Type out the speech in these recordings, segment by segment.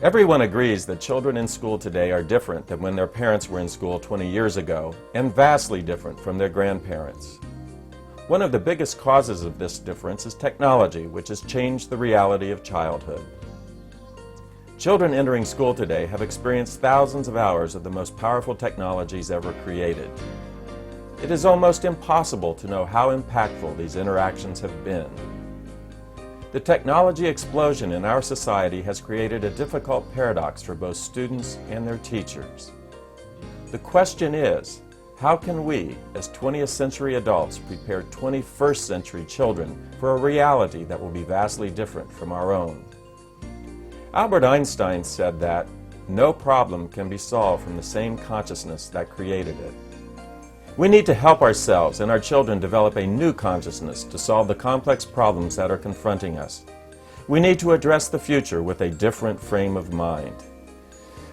Everyone agrees that children in school today are different than when their parents were in school 20 years ago, and vastly different from their grandparents. One of the biggest causes of this difference is technology, which has changed the reality of childhood. Children entering school today have experienced thousands of hours of the most powerful technologies ever created. It is almost impossible to know how impactful these interactions have been. The technology explosion in our society has created a difficult paradox for both students and their teachers. The question is, how can we, as 20th century adults, prepare 21st century children for a reality that will be vastly different from our own? Albert Einstein said that no problem can be solved from the same consciousness that created it. We need to help ourselves and our children develop a new consciousness to solve the complex problems that are confronting us. We need to address the future with a different frame of mind.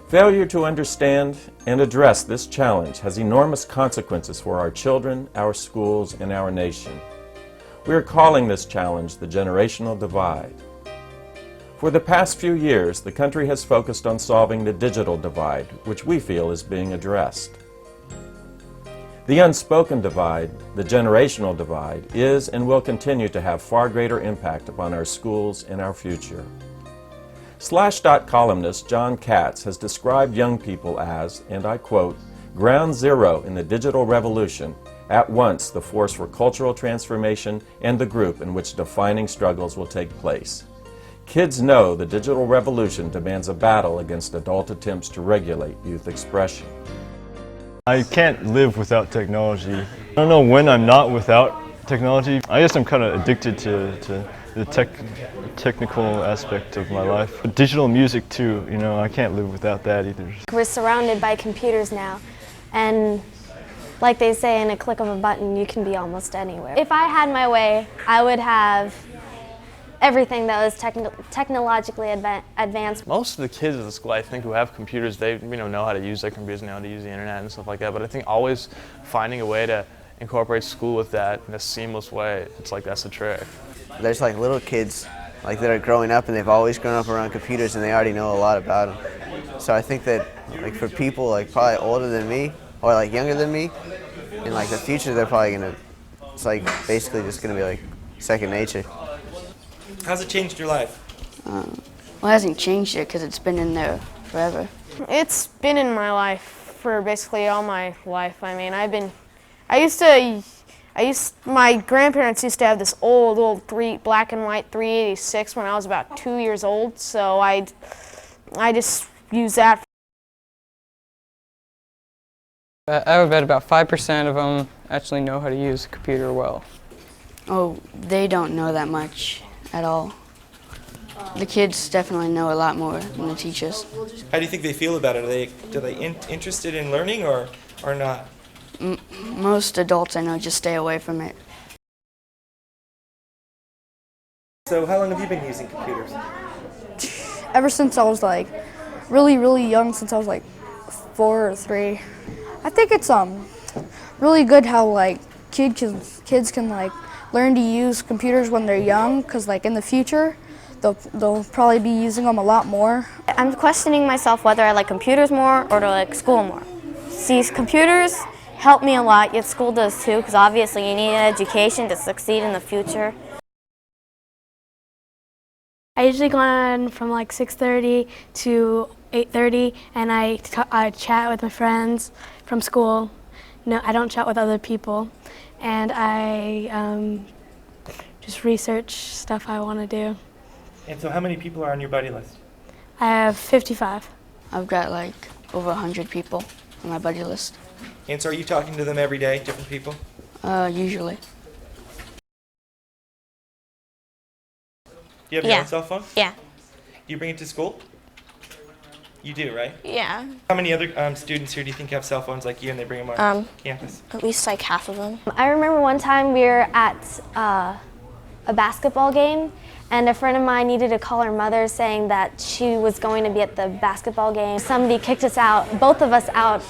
Failure to understand and address this challenge has enormous consequences for our children, our schools, and our nation. We are calling this challenge the generational divide. For the past few years, the country has focused on solving the digital divide, which we feel is being addressed. The unspoken divide, the generational divide, is and will continue to have far greater impact upon our schools and our future. Slashdot columnist John Katz has described young people as, and I quote, ground zero in the digital revolution, at once the force for cultural transformation and the group in which defining struggles will take place. Kids know the digital revolution demands a battle against adult attempts to regulate youth expression. I can't live without technology. I don't know when I'm not without technology. I guess I'm kind of addicted to the technical aspect of my life. But digital music too, you know, I can't live without that either. We're surrounded by computers now, and like they say, in a click of a button, you can be almost anywhere. If I had my way, I would have everything that was technologically advanced. Most of the kids at the school, I think, who have computers, they know how to use their computers, know how to use the internet and stuff like that. But I think always finding a way to incorporate school with that in a seamless way, it's like that's the trick. There's like little kids like that are growing up and they've always grown up around computers and they already know a lot about them. So I think that like for people like probably older than me or like younger than me, in like the future they're probably gonna, it's like basically just gonna be like second nature. How's it changed your life? Well, it hasn't changed yet because it's been in there forever. It's been in my life for basically all my life. I mean, my grandparents used to have this old black and white 386 when I was about 2 years old, so I just use that. I would bet about 5% of them actually know how to use a computer well. Oh, they don't know that much at all. The kids definitely know a lot more than the teachers. How do you think they feel about it? Are they interested in learning or not? Most adults I know just stay away from it. So how long have you been using computers? Ever since I was like really young, since I was like 4 or 3. I think it's really good how like kids can like learn to use computers when they're young, because like in the future they'll probably be using them a lot more. I'm questioning myself whether I like computers more or do I like school more. See, computers help me a lot, yet school does too, because obviously you need an education to succeed in the future. I usually go on from like 6:30 to 8:30, and I chat with my friends from school. No, I don't chat with other people, and I just research stuff I want to do. And so how many people are on your buddy list? I have 55. I've got like over 100 people on my buddy list. And so are you talking to them every day, different people? Usually. Do you have your own cell phone? Yeah. Do you bring it to school? You do, right? Yeah. How many other students here do you think have cell phones like you and they bring them on campus? At least like half of them. I remember one time we were at a basketball game, and a friend of mine needed to call her mother saying that she was going to be at the basketball game. Somebody kicked us out, both of us out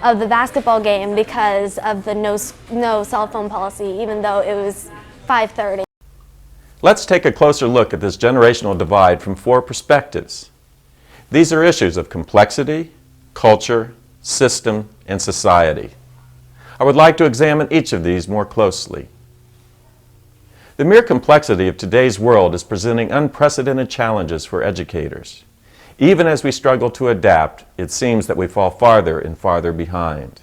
of the basketball game because of the no cell phone policy, even though it was 5:30. Let's take a closer look at this generational divide from 4 perspectives. These are issues of complexity, culture, system, and society. I would like to examine each of these more closely. The mere complexity of today's world is presenting unprecedented challenges for educators. Even as we struggle to adapt, it seems that we fall farther and farther behind.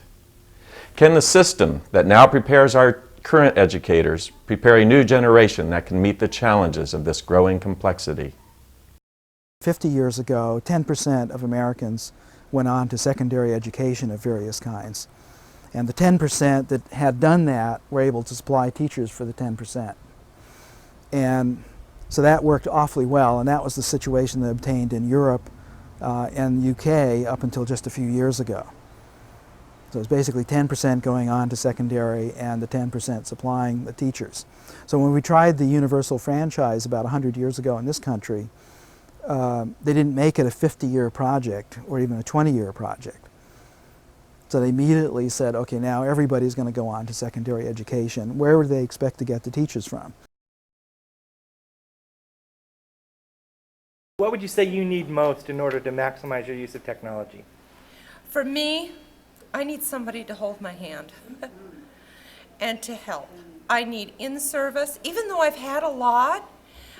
Can the system that now prepares our current educators prepare a new generation that can meet the challenges of this growing complexity? 50 years ago, 10% of Americans went on to secondary education of various kinds. And the 10% that had done that were able to supply teachers for the 10%. And so that worked awfully well, and that was the situation that obtained in Europe and the UK up until just a few years ago. So it's basically 10% going on to secondary and the 10% supplying the teachers. So when we tried the universal franchise about 100 years ago in this country, they didn't make it a 50-year project or even a 20-year project. So they immediately said, okay, now everybody's going to go on to secondary education. Where would they expect to get the teachers from? What would you say you need most in order to maximize your use of technology? For me, I need somebody to hold my hand and to help. I need in-service, even though I've had a lot,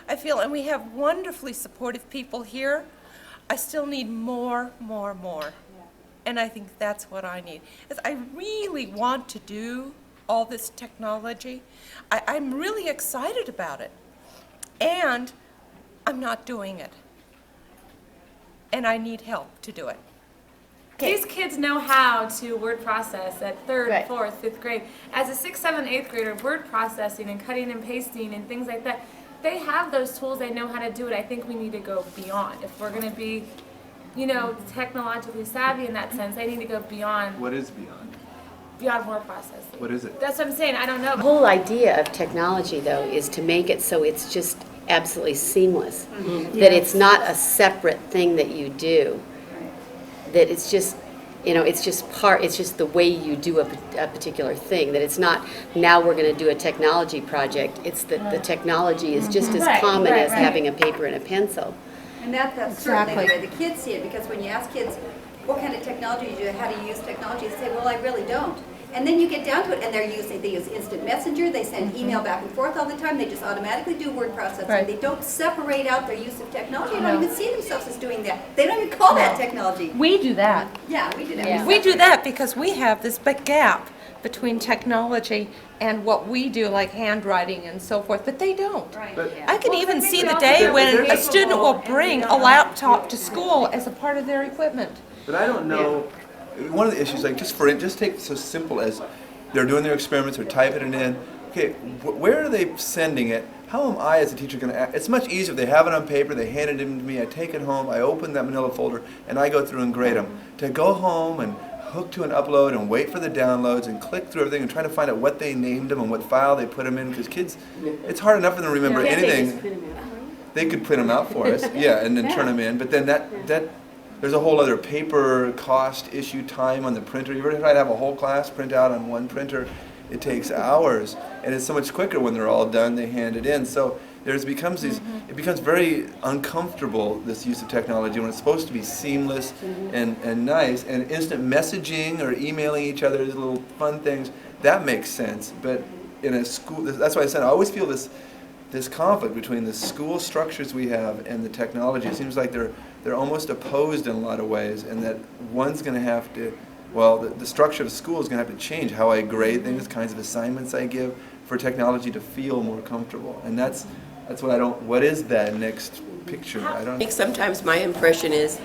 I feel, and we have wonderfully supportive people here, I still need more. And I think that's what I need. Is I really want to do all this technology. I'm really excited about it. And I'm not doing it. And I need help to do it. These kids know how to word process at 3rd, 4th, 5th grade. As a 6th, 7th, 8th grader, word processing and cutting and pasting and things like that, they have those tools, they know how to do it. I think we need to go beyond. If we're going to be, you know, technologically savvy in that sense, they need to go beyond. What is beyond? Beyond word processing. What is it? That's what I'm saying, I don't know. The whole idea of technology, though, is to make it so it's just absolutely seamless. That it's not a separate thing that you do. That it's just, you know, it's just the way you do a particular thing. That it's not, now we're going to do a technology project. It's that the technology is just as common as having a paper and a pencil. And that's certainly the way the kids see it, because when you ask kids what kind of technology you do, how do you use technology, they say, well, I really don't. And then you get down to it, and they use instant messenger, they send email back and forth all the time, they just automatically do word processing. They don't separate out their use of technology, they don't even see themselves as doing that. They don't even call that technology. We do that. Yeah, we do that. Yeah. We do that because we have this big gap between technology and what we do, like handwriting and so forth, but they don't. I can even see the day when a student will bring a laptop to school as a part of their equipment. But I don't know. One of the issues, like just take so simple as they're doing their experiments, they're typing it in. Okay, where are they sending it? How am I as a teacher going to act? It's much easier if they have it on paper, they hand it in to me, I take it home, I open that manila folder, and I go through and grade them. To go home and hook to an upload and wait for the downloads and click through everything and try to find out what they named them and what file they put them in, because kids, it's hard enough for them to remember anything. They could print them out for us, and then turn them in, but then that there's a whole other paper cost issue, time on the printer. You ever try to have a whole class print out on one printer? It takes hours, and it's so much quicker when they're all done, they hand it in. So it becomes very uncomfortable, this use of technology, when it's supposed to be seamless and nice, and instant messaging or emailing each other, these little fun things, that makes sense. But in a school, that's why I said I always feel this conflict between the school structures we have and the technology. It seems like they're almost opposed in a lot of ways, and that one's going to have to, well, the structure of school is going to have to change how I grade things, kinds of assignments I give, for technology to feel more comfortable. And that's what is that next picture? I think sometimes my impression is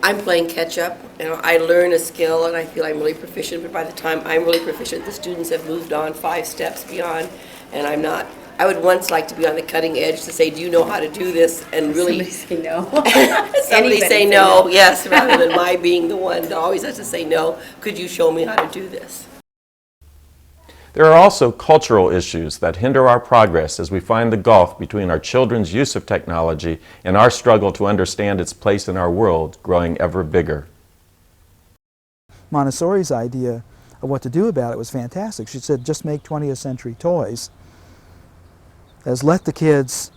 I'm playing catch up, and I learn a skill and I feel I'm really proficient, but by the time I'm really proficient, the students have moved on 5 steps beyond, and I'm not. I would once like to be on the cutting edge to say, do you know how to do this? And really say no. Somebody say no, yes, rather than my being the one that always has to say no. Could you show me how to do this? There are also cultural issues that hinder our progress as we find the gulf between our children's use of technology and our struggle to understand its place in our world growing ever bigger. Montessori's idea of what to do about it was fantastic. She said, just make 20th century toys. As let the kids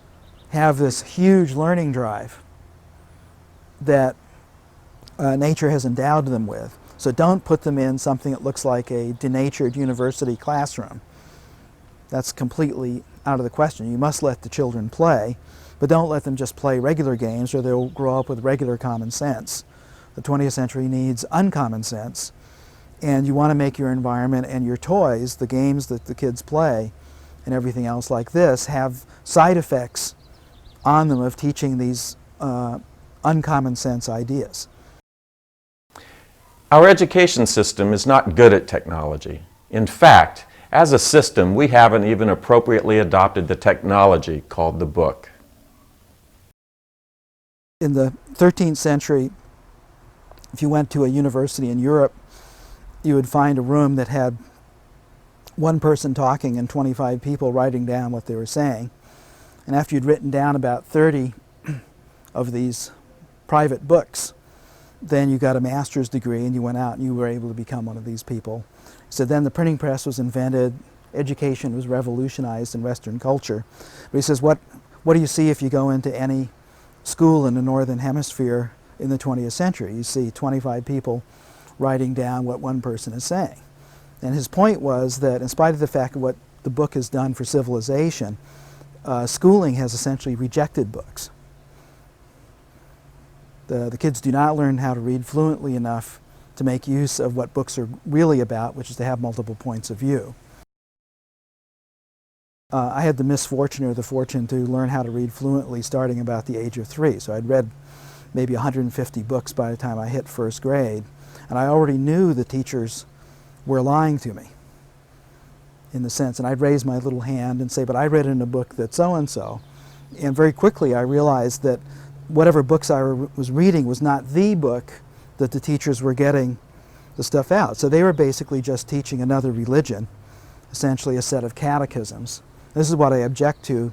have this huge learning drive that nature has endowed them with. So don't put them in something that looks like a denatured university classroom. That's completely out of the question. You must let the children play, but don't let them just play regular games or they'll grow up with regular common sense. The 20th century needs uncommon sense, and you want to make your environment and your toys, the games that the kids play, and everything else like this, have side effects on them of teaching these uncommon sense ideas. Our education system is not good at technology. In fact, as a system, we haven't even appropriately adopted the technology called the book. In the 13th century, if you went to a university in Europe, you would find a room that had one person talking and 25 people writing down what they were saying. And after you'd written down about 30 of these private books, then you got a master's degree and you went out and you were able to become one of these people. So then the printing press was invented, education was revolutionized in Western culture. But he says, what do you see if you go into any school in the Northern Hemisphere in the 20th century? You see 25 people writing down what one person is saying. And his point was that in spite of the fact of what the book has done for civilization, schooling has essentially rejected books. The kids do not learn how to read fluently enough to make use of what books are really about, which is to have multiple points of view. I had the misfortune or the fortune to learn how to read fluently starting about the age of 3. So I'd read maybe 150 books by the time I hit first grade. And I already knew the teachers were lying to me, in the sense, and I'd raise my little hand and say, but I read in a book that so-and-so. And very quickly I realized that whatever books I was reading was not the book that the teachers were getting the stuff out. So they were basically just teaching another religion, essentially a set of catechisms. This is what I object to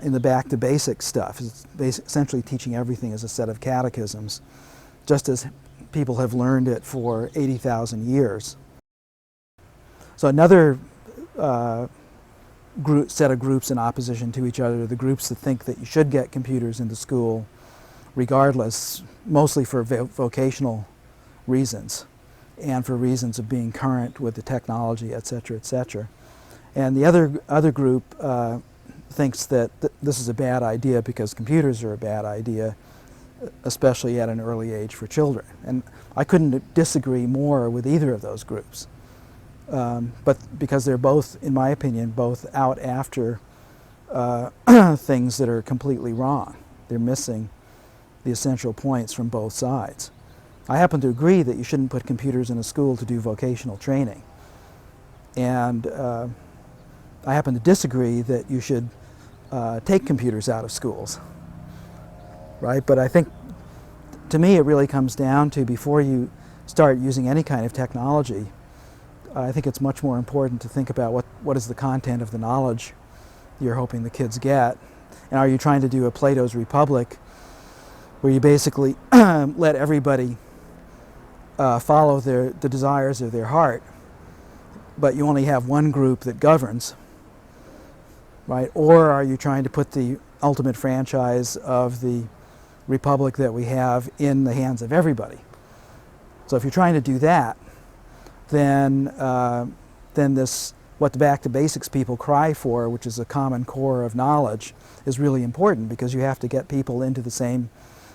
in the back to basics stuff. It's essentially teaching everything as a set of catechisms, just as people have learned it for 80,000 years. So another set of groups in opposition to each other, the groups that think that you should get computers into school regardless, mostly for vocational reasons and for reasons of being current with the technology, et cetera, et cetera. And the other group thinks that this is a bad idea because computers are a bad idea, especially at an early age for children. And I couldn't disagree more with either of those groups. But because they're both, in my opinion, both out after things that are completely wrong. They're missing the essential points from both sides. I happen to agree that you shouldn't put computers in a school to do vocational training. And I happen to disagree that you should take computers out of schools, right? But I think, to me, it really comes down to, before you start using any kind of technology, I think it's much more important to think about what is the content of the knowledge you're hoping the kids get. And are you trying to do a Plato's Republic where you basically let everybody follow the desires of their heart, but you only have one group that governs, right? Or are you trying to put the ultimate franchise of the republic that we have in the hands of everybody? So if you're trying to do that, then this, what the back to basics people cry for, which is a common core of knowledge, is really important, because you have to get people into the same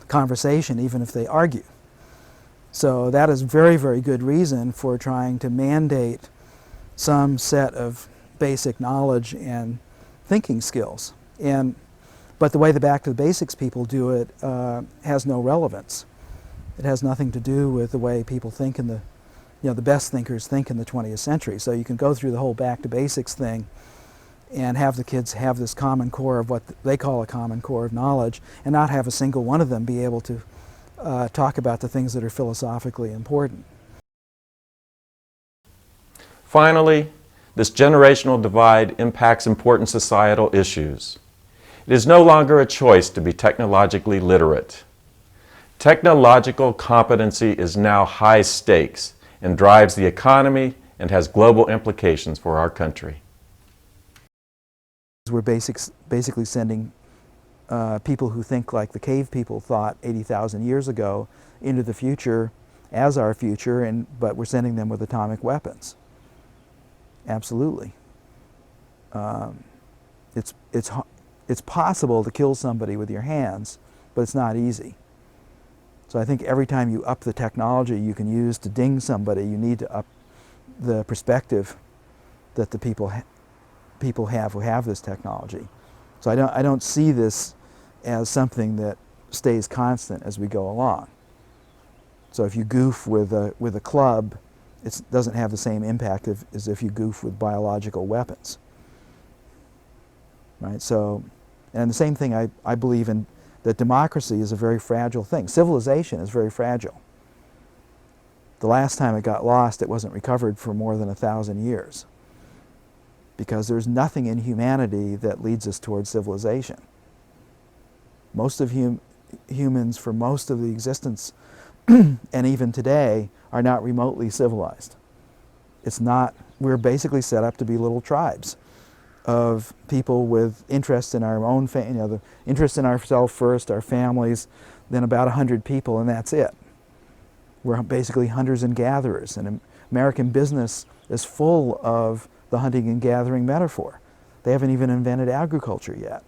conversation even if they argue. So that is very, very good reason for trying to mandate some set of basic knowledge and thinking skills. But the way the back to the basics people do it has no relevance. It has nothing to do with the way people think in the best thinkers think in the 20th century. So you can go through the whole back to basics thing and have the kids have this common core of what they call a common core of knowledge, and not have a single one of them be able to talk about the things that are philosophically important. Finally, this generational divide impacts important societal issues. It is no longer a choice to be technologically literate. Technological competency is now high stakes and drives the economy and has global implications for our country. We're basically sending people who think like the cave people thought 80,000 years ago into the future as our future, but we're sending them with atomic weapons. Absolutely. It's possible to kill somebody with your hands, but it's not easy. So I think every time you up the technology you can use to ding somebody, you need to up the perspective that the people have who have this technology. So I don't see this as something that stays constant as we go along. So if you goof with a club, it doesn't have the same impact as if you goof with biological weapons. Right? So, and the same thing I believe in, that democracy is a very fragile thing. Civilization is very fragile. The last time it got lost, it wasn't recovered for more than 1,000 years. Because there's nothing in humanity that leads us towards civilization. Most of humans, for most of the existence, and even today, are not remotely civilized. It's not, we're basically set up to be little tribes of people with interest in our own, the interest in ourselves first, our families, then about 100 people, and that's it. We're basically hunters and gatherers, and American business is full of the hunting and gathering metaphor. They haven't even invented agriculture yet.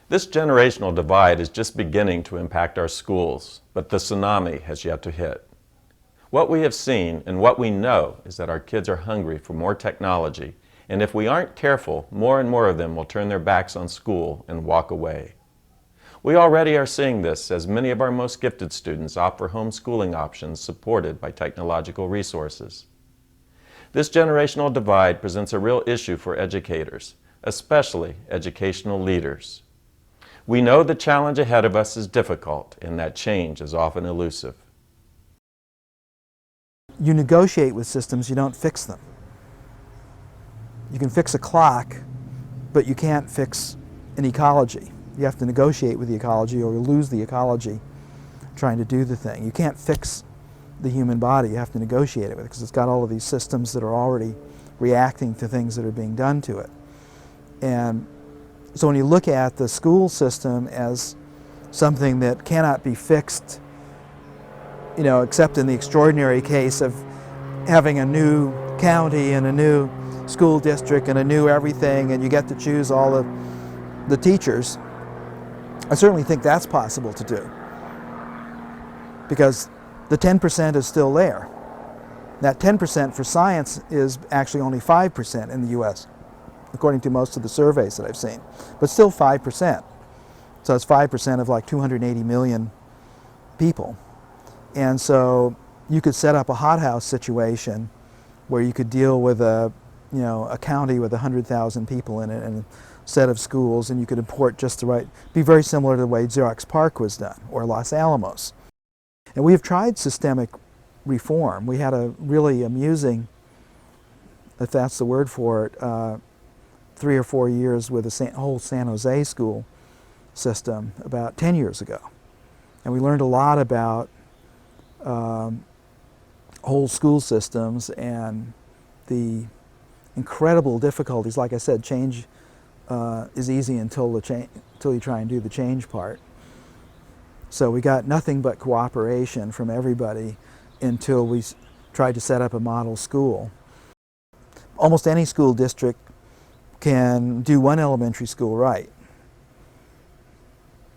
This generational divide is just beginning to impact our schools, but the tsunami has yet to hit. What we have seen and what we know is that our kids are hungry for more technology, and if we aren't careful, more and more of them will turn their backs on school and walk away. We already are seeing this as many of our most gifted students opt for homeschooling options supported by technological resources. This generational divide presents a real issue for educators, especially educational leaders. We know the challenge ahead of us is difficult and that change is often elusive. You negotiate with systems, you don't fix them. You can fix a clock, but you can't fix an ecology. You have to negotiate with the ecology or you lose the ecology trying to do the thing. You can't fix the human body, you have to negotiate it with it because it's got all of these systems that are already reacting to things that are being done to it. And so when you look at the school system as something that cannot be fixed, except in the extraordinary case of having a new county and a new school district and a new everything, and you get to choose all the teachers, I certainly think that's possible to do. Because the 10% is still there. That 10% for science is actually only 5% in the US, according to most of the surveys that I've seen, but still 5%. So it's 5% of like 280 million people. And so you could set up a hothouse situation where you could deal with a county with 100,000 people in it and a set of schools, and you could import just the right, be very similar to the way Xerox PARC was done, or Los Alamos. And we have tried systemic reform. We had a really amusing, if that's the word for it, 3 or 4 years with the whole San Jose school system about 10 years ago. And we learned a lot about whole school systems and the incredible difficulties. Like I said, change is easy until you try and do the change part. So we got nothing but cooperation from everybody until we tried to set up a model school. Almost any school district can do one elementary school right.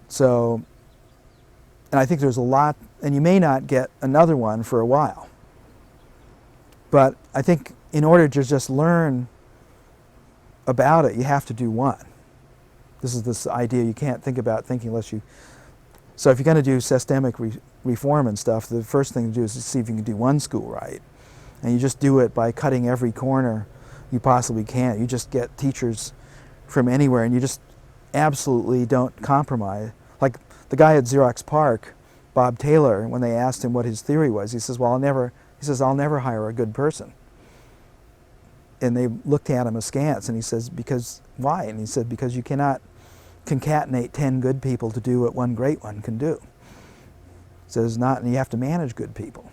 So, and I think there's a lot, and you may not get another one for a while. But I think in order to just learn about it, you have to do one. This is this idea you can't think about thinking unless you... So if you're going to do systemic reform and stuff, the first thing to do is to see if you can do one school right. And you just do it by cutting every corner you possibly can. You just get teachers from anywhere and you just absolutely don't compromise. Like the guy at Xerox PARC, Bob Taylor, when they asked him what his theory was, he says, well, I'll never hire a good person. And they looked at him askance, and he says, because, why? And he said, because you cannot concatenate 10 good people to do what one great one can do. He says, not, and you have to manage good people.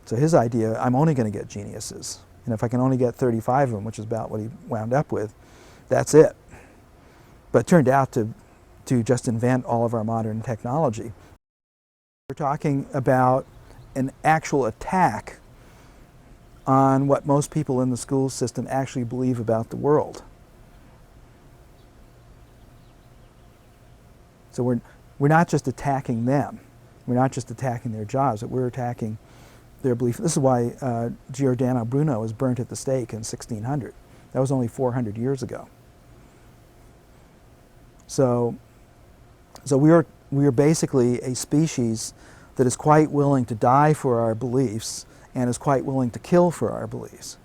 So his idea, I'm only going to get geniuses. And if I can only get 35 of them, which is about what he wound up with, that's it. but turned out to just invent all of our modern technology. We're talking about an actual attack on what most people in the school system actually believe about the world. So we're not just attacking them. We're not just attacking their jobs, but we're attacking their belief. This is why Giordano Bruno was burnt at the stake in 1600. That was only 400 years ago. So we are basically a species that is quite willing to die for our beliefs and is quite willing to kill for our beliefs.